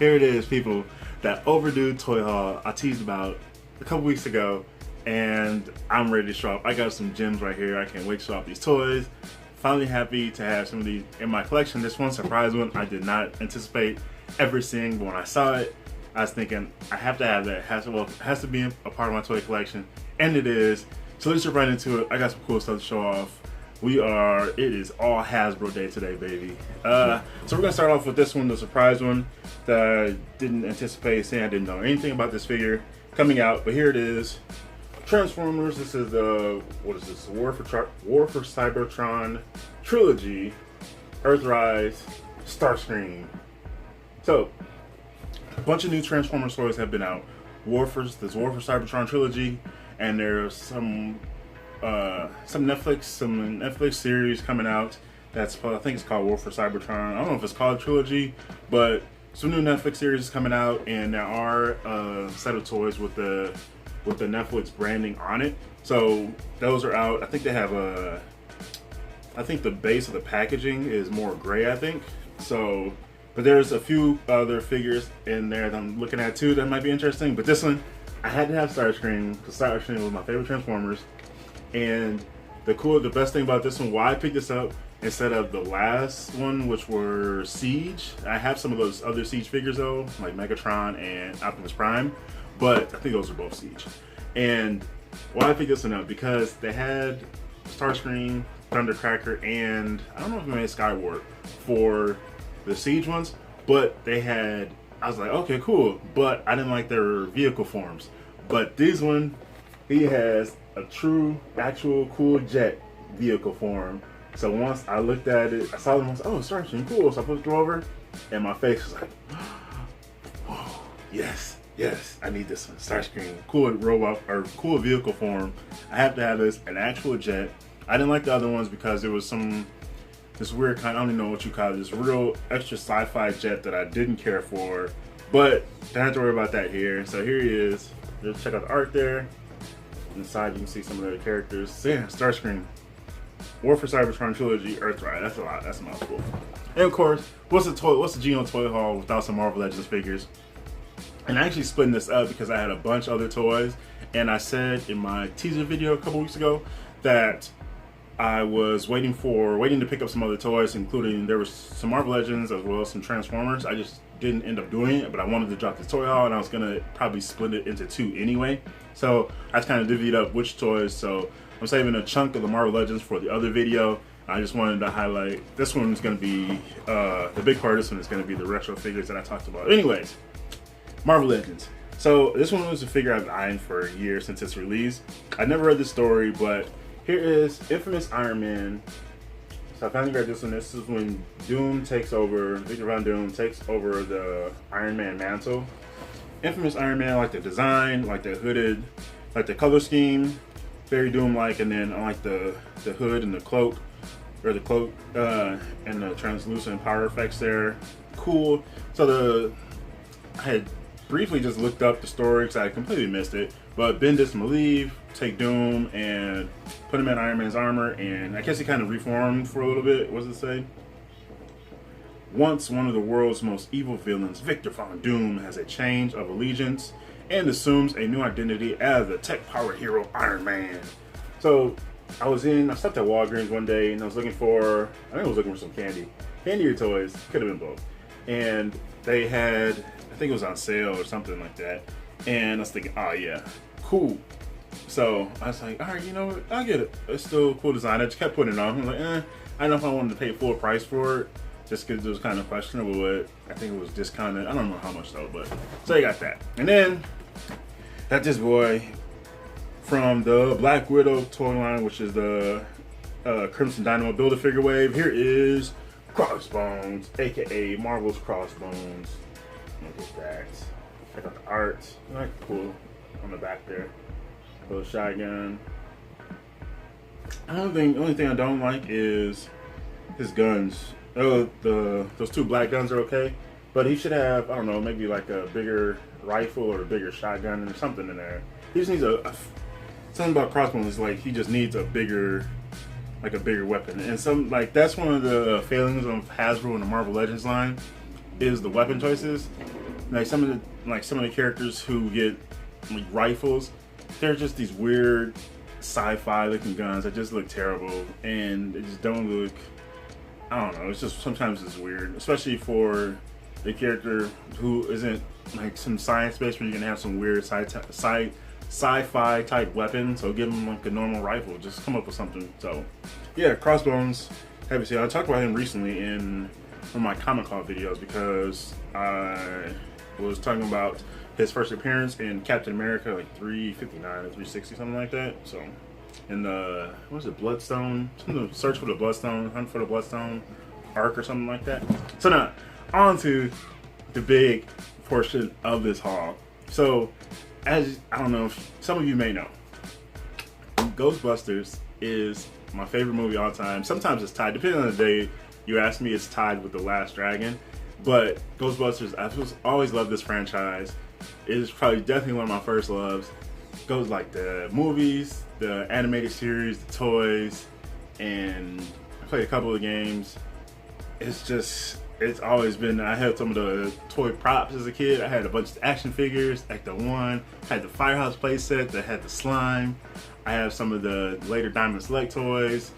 Here it is, people. That overdue toy haul I teased about a couple weeks ago, and I'm ready to show off. I got some gems right here. I can't wait to show off these toys. Finally happy to have some of these in my collection. This one, surprise one, I did not anticipate ever seeing, but when I saw it, I was thinking, I have to have that. It has to be a part of my toy collection, and it is. So let's jump right into it. I got some cool stuff to show off. It is all Hasbro day today, baby. So we're gonna start off with this one, the surprise one that I didn't anticipate seeing. I didn't know anything about this figure coming out, but here it is. Transformers. This is the, what is this? War for Cybertron trilogy. Earthrise, Starscream. So a bunch of new Transformers toys have been out. This War for Cybertron trilogy, and there's some Netflix series coming out. I think it's called War for Cybertron. I don't know if it's called trilogy, but some new Netflix series is coming out, and there are a set of toys with the Netflix branding on it. So those are out. I think they have I think the base of the packaging is more gray, I think. So, but there's a few other figures in there that I'm looking at too that might be interesting. But this one, I had to have Starscream because Starscream was my favorite Transformers. And the best thing about this one, why I picked this up instead of the last one, which were Siege. I have some of those other Siege figures though, like Megatron and Optimus Prime, but I think those are both Siege. And why I picked this one up, because they had Starscream, Thundercracker, and I don't know if they made Skywarp for the Siege ones, but I was like, okay, cool, but I didn't like their vehicle forms. But this one, he has a true, actual cool jet vehicle form. So once I looked at it, I saw them, I was like, oh, Starscream, cool. So I put it over, and my face was like, whoa, yes, I need this one. Starscream, cool robot, or cool vehicle form. I have to have this, an actual jet. I didn't like the other ones because there was this weird kind, I don't even know what you call it, this real extra sci-fi jet that I didn't care for, but don't have to worry about that here. So here he is. Just check out the art there. Inside you can see some of the characters. So yeah, Starscream, War for Cybertron trilogy, Earthrise. That's a lot. That's a mouthful. And of course, what's the Geno toy haul without some Marvel Legends figures? And I actually splitting this up because I had a bunch of other toys, and I said in my teaser video a couple weeks ago that I was waiting to pick up some other toys, including there was some Marvel Legends as well as some Transformers. I just didn't end up doing it, but I wanted to drop this toy haul, and I was gonna probably split it into two anyway. So I just kind of divvied up which toys. So I'm saving a chunk of the Marvel Legends for the other video. I just wanted to highlight this one's gonna be the big part of this one is gonna be the retro figures that I talked about. Anyways, Marvel Legends. So this one was a figure I've been eyeing for a year since its release. I never read the story, but here is Infamous Iron Man. So I finally read this one. This is when Victor Von Doom takes over the Iron Man mantle. Infamous Iron Man, like the design, like the hooded, like the color scheme, very Doom-like, and then I like the hood and the cloak, and the translucent power effects there. Cool. So I had briefly just looked up the story because I completely missed it. But Bendis and Malieve take Doom and put him in Iron Man's armor, and I guess he kind of reformed for a little bit. What does it say? Once one of the world's most evil villains, Victor Von Doom has a change of allegiance and assumes a new identity as the tech-powered hero Iron Man. So I stopped at Walgreens one day and I was looking for some candy or toys, could have been both. And they had, I think it was on sale or something like that. And I was thinking, oh yeah, cool. So I was like, all right, you know what, I'll get it. It's still a cool design. I just kept putting it on. I was like, I don't know if I wanted to pay full price for it, just because it was kind of questionable, but I think it was discounted. I don't know how much though, but so I got that. And then got this boy from the Black Widow toy line, which is the Crimson Dynamo Build-A-Figure wave. Here is Crossbones, aka Marvel's Crossbones. Look at that. Check out the art. Like cool on the back there. Little shotgun. The only thing I don't like is his guns. Those two black guns are okay, but he should have, I don't know, maybe like a bigger rifle or a bigger shotgun or something in there. He just needs something about Crossbones is like he just needs a bigger weapon. And that's one of the failings of Hasbro and the Marvel Legends line is the weapon choices. like some of the characters who get like rifles, they're just these weird sci-fi looking guns that just look terrible, and they just don't look, I don't know, it's just sometimes it's weird, especially for the character who isn't like some science based where you're gonna have some weird sci-fi type weapon. So give him like a normal rifle, just come up with something. So yeah, Crossbones, have you seen? I talked about him recently in one of my Comic Con videos because I was talking about his first appearance in Captain America, like 359 or 360, something like that. So in the, what was it, Bloodstone? Something, Search for the Bloodstone, Hunt for the Bloodstone arc or something like that. So now, on to the big portion of this haul. So, as I don't know if some of you may know, Ghostbusters is my favorite movie all time. Sometimes it's tied, depending on the day you ask me, it's tied with The Last Dragon. But Ghostbusters, I've always loved this franchise. It is probably definitely one of my first loves. Goes like the movies, the animated series, the toys, and I played a couple of games. It's always been, I had some of the toy props as a kid. I had a bunch of action figures, like the one, had the Firehouse playset that had the slime. I have some of the later Diamond Select toys.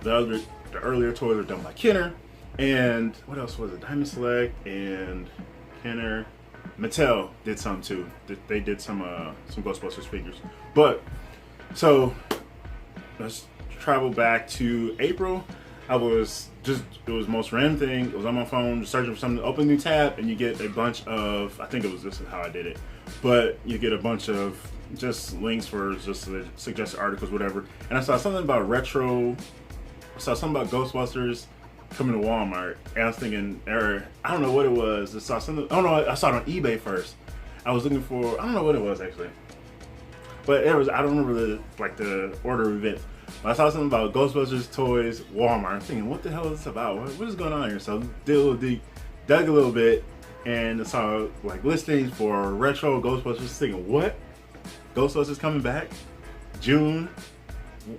The earlier toys were done by Kenner. And what else was it? Diamond Select and Kenner. Mattel did some too. They did some Ghostbusters figures. But, so, let's travel back to April. It was most random thing. It was on my phone, just searching for something, open a new tab, and you get a bunch of, I think this is how I did it, but you get a bunch of just links for just suggested articles, whatever. And I saw something about Ghostbusters coming to Walmart, and I was thinking, I don't know what it was. I saw something, I saw it on eBay first. I was looking for, I don't know what it was actually, but I don't remember the order of events. I saw something about Ghostbusters toys, Walmart. I'm thinking, what the hell is this about? What is going on here? So dug a little bit, and I saw like listings for retro Ghostbusters. Thinking, what? Ghostbusters coming back? June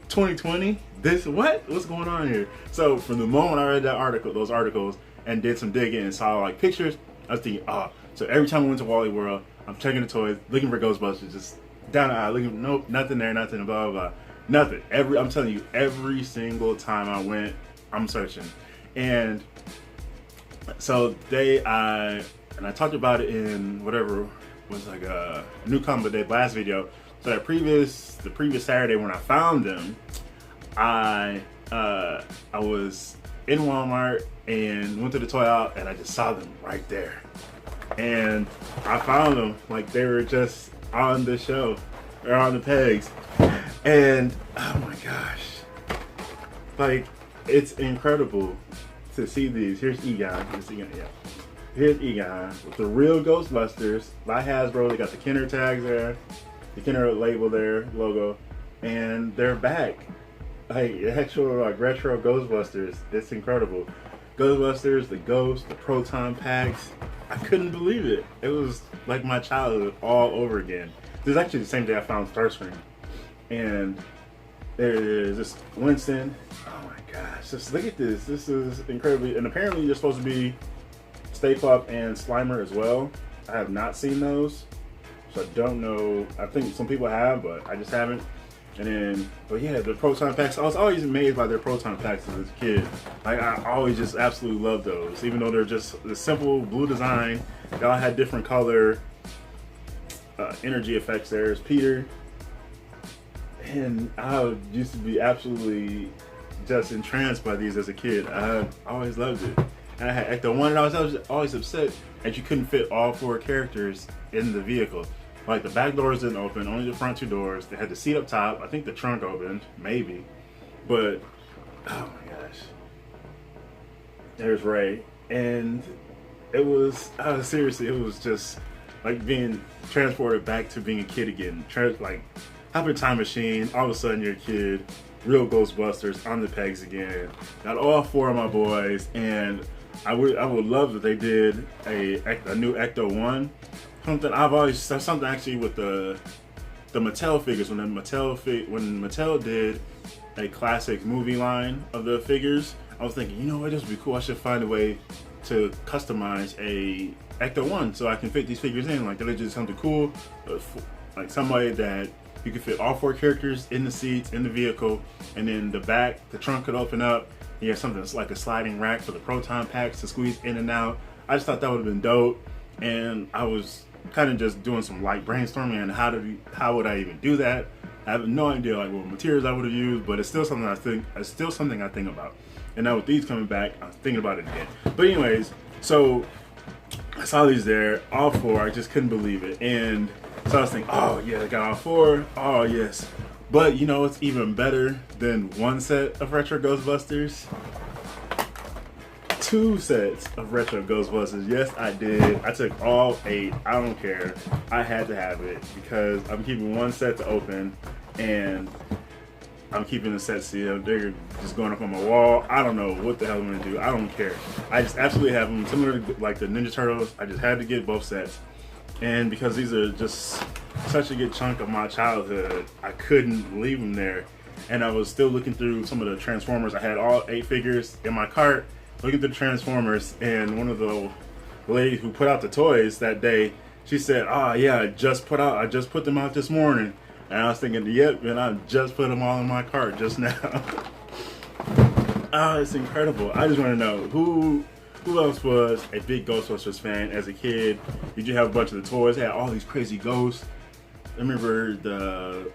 2020? What's going on here? So from the moment I read those articles, and did some digging and saw like pictures, I was thinking, so every time I went to Wally World, I'm checking the toys, looking for Ghostbusters, just down the aisle, looking, nope, nothing there, nothing, blah, blah, blah. Nothing. I'm telling you, every single time I went, I'm searching. And so I talked about it in whatever was like a new Comic Day last video. So the previous Saturday when I found them, I was in Walmart and went to the toy aisle, and I just saw them right there. And I found them, like they were just on the show. They're on the pegs. And oh my gosh, like it's incredible to see these. Here's Egon. Here's Egon with the real Ghostbusters by Hasbro. They got the Kenner tags there, the Kenner label there, logo, and they're back. Like actual like retro Ghostbusters. It's incredible. Ghostbusters, the Ghost, the Proton packs. I couldn't believe it. It was like my childhood all over again. This is actually the same day I found Starscream. And there it is, this Winston. Oh my gosh, just look at this. This is incredibly, and apparently they're supposed to be Stay Puft and Slimer as well. I have not seen those, so I don't know. I think some people have, but I just haven't. And then, but yeah, the Proton packs. I was always amazed by their Proton packs as a kid. Like I always just absolutely loved those, even though they're just the simple blue design. They all had different color energy effects. There's Peter. And I used to be absolutely just entranced by these as a kid. I always loved it. And I had Ecto-1, and I was always upset that you couldn't fit all 4 characters in the vehicle. Like the back doors didn't open, only the front 2 doors. They had the seat up top. I think the trunk opened, maybe. But, oh my gosh. There's Ray. And it was, seriously, it was just like being transported back to being a kid again. Like, hop in a time machine, all of a sudden you're a kid, real Ghostbusters on the pegs again. Got all 4 of my boys, and I would love that they did a new Ecto-1. Something actually with the Mattel figures, when Mattel did a classic movie line of the figures, I was thinking, you know what, this would be cool. I should find a way to customize a Ecto 1 so I can fit these figures in. Like, they're just something cool, like some way that you can fit all 4 characters in the seats, in the vehicle, and then the back, the trunk could open up. You have something that's like a sliding rack for the proton packs to squeeze in and out. I just thought that would have been dope, and I was kind of just doing some light brainstorming on how would I even do that. I have no idea like what materials I would have used, but it's still something I think about. And now with these coming back, I'm thinking about it again. But anyways, so I saw these there, all 4. I just couldn't believe it, and so I was thinking, oh yeah, I got all 4. Oh yes. But you know, it's even better than 1 set of retro Ghostbusters. 2 sets of retro Ghostbusters. Yes, I did. I took all 8. I don't care. I had to have it because I'm keeping 1 set to open, and I'm keeping the set sealed. They're just going up on my wall. I don't know what the hell I'm gonna do. I don't care. I just absolutely have them. Similar to like the Ninja Turtles, I just had to get both sets. And because these are just such a good chunk of my childhood, I couldn't leave them there. And I was still looking through some of the Transformers. I had all 8 figures in my cart, looking through the Transformers, and one of the ladies who put out the toys that day, she said, "Oh yeah, I just put them out this morning." And I was thinking, yep, and I just put them all in my cart just now. Oh, it's incredible. I just want to know who else was a big Ghostbusters fan as a kid? Did you have a bunch of the toys? They had all these crazy ghosts. I remember the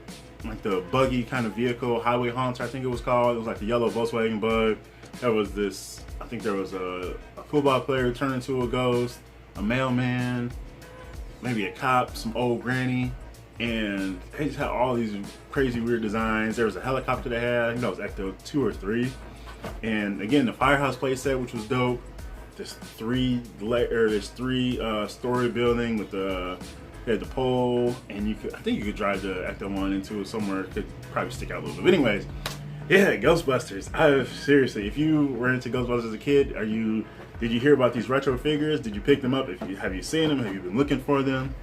buggy kind of vehicle, Highway Haunter, I think it was called. It was like the yellow Volkswagen Bug. There was this, I think there was a football player turned into a ghost, a mailman, maybe a cop, some old granny, and they just had all these crazy weird designs. There was a helicopter they had, I think that was Ecto 2 or 3. And again, the Firehouse playset, which was dope. This 3 story building with the pole, and I think you could drive the Ecto 1 into it somewhere. It could probably stick out a little bit. But anyways, yeah, Ghostbusters. Seriously, if you were into Ghostbusters as a kid, did you hear about these retro figures? Did you pick them up? Have you seen them? Have you been looking for them?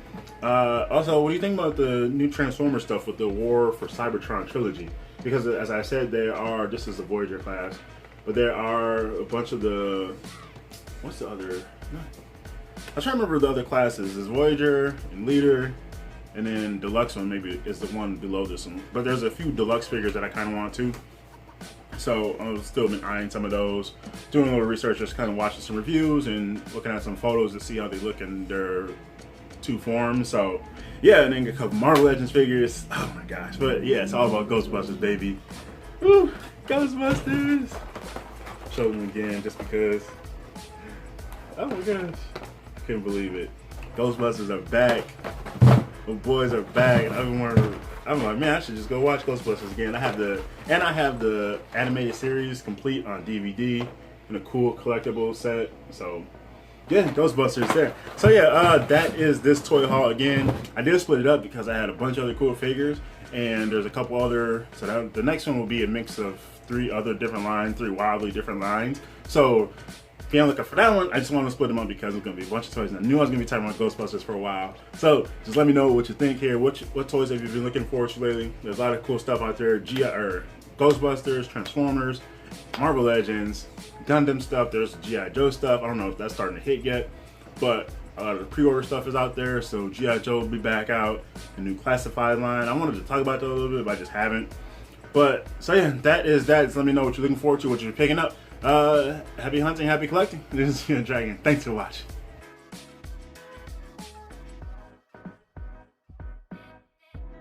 Also, what do you think about the new Transformer stuff with the War for Cybertron trilogy? Because as I said, this is the Voyager class, but there are a bunch of what's the other? I'm trying to remember the other classes. There's Voyager and Leader, and then Deluxe one maybe is the one below this one. But there's a few Deluxe figures that I kind of want too. So I've still been eyeing some of those, doing a little research, just kind of watching some reviews and looking at some photos to see how they look in their 2 forms. So yeah, and then a couple Marvel Legends figures. Oh my gosh. But yeah, it's all about Ghostbusters, baby. Woo! Ghostbusters! Show them again just because. Oh my gosh. I couldn't believe it. Ghostbusters are back. The boys are back. I'm like, man, I should just go watch Ghostbusters again. I have the animated series complete on DVD in a cool collectible set. So yeah, Ghostbusters there. So yeah, that is this toy haul again. I did split it up because I had a bunch of other cool figures, and there's a couple other. So the next one will be a mix of 3 other different lines, 3 wildly different lines. So if you're looking for that one, I just want to split them up because it's going to be a bunch of toys. And I knew I was going to be talking about Ghostbusters for a while. So just let me know what you think here. What toys have you been looking forward to lately? There's a lot of cool stuff out there. Ghostbusters, Transformers, Marvel Legends, Gundam stuff. There's G.I. Joe stuff. I don't know if that's starting to hit yet, but a lot of the pre-order stuff is out there. So G.I. Joe will be back out. The new classified line. I wanted to talk about that a little bit, but I just haven't. But so yeah, that is that. Just let me know what you're looking forward to, what you're picking up. Happy hunting, happy collecting. This is GENOTHADRAGON. Thanks for watching.